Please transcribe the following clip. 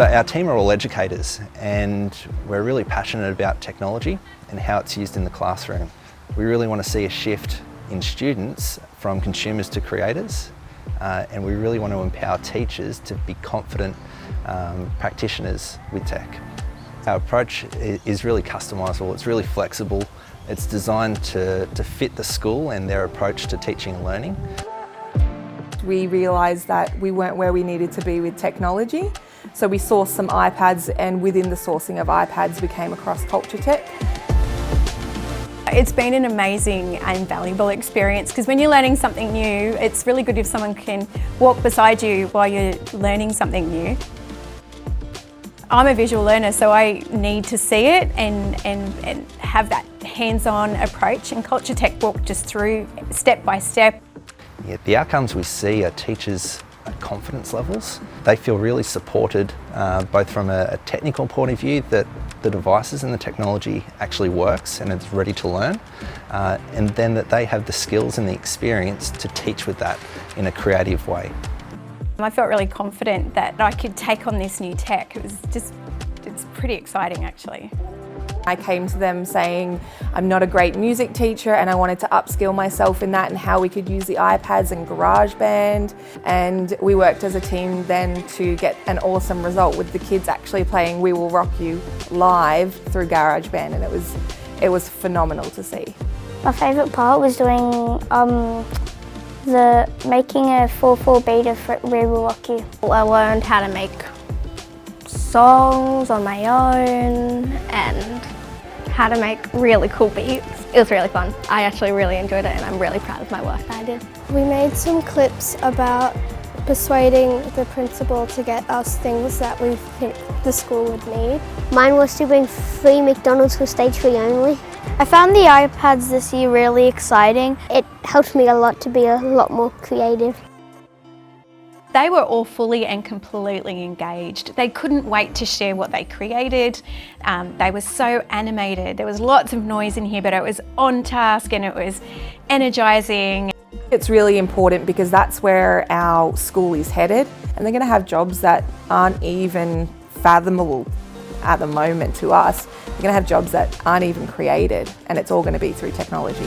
So our team are all educators and we're really passionate about technology and how it's used in the classroom. We really want to see a shift in students from consumers to creators, and we really want to empower teachers to be confident practitioners with tech. Our approach is really customisable, it's really flexible, it's designed to fit the school and their approach to teaching and learning. We realised that we weren't where we needed to be with technology, so we sourced some iPads, and within the sourcing of iPads we came across Culture Tech. It's been an amazing and valuable experience because when you're learning something new, it's really good if someone can walk beside you while you're learning something new. I'm a visual learner, so I need to see it and have that hands-on approach, and Culture Tech walked us through step by step. Yeah, the outcomes we see are teachers' confidence levels. They feel really supported, both from a technical point of view, that the devices and the technology actually works and it's ready to learn, and then that they have the skills and the experience to teach with that in a creative way. I felt really confident that I could take on this new tech. It's pretty exciting actually. I came to them saying I'm not a great music teacher and I wanted to upskill myself in that and how we could use the iPads and GarageBand, and we worked as a team then to get an awesome result with the kids actually playing We Will Rock You live through GarageBand, and it was phenomenal to see. My favourite part was doing making a 4/4 beta for We Will Rock You. I learned how to make songs on my own and how to make really cool beats. It was really fun. I actually really enjoyed it and I'm really proud of my work that I did. We made some clips about persuading the principal to get us things that we think the school would need. Mine was to bring free McDonald's for stage 3 only. I found the iPads this year really exciting. It helped me a lot to be a lot more creative. They were all fully and completely engaged. They couldn't wait to share what they created. They were so animated. There was lots of noise in here, but it was on task and it was energising. It's really important because that's where our school is headed, and they're going to have jobs that aren't even fathomable at the moment to us. They're going to have jobs that aren't even created, and it's all going to be through technology.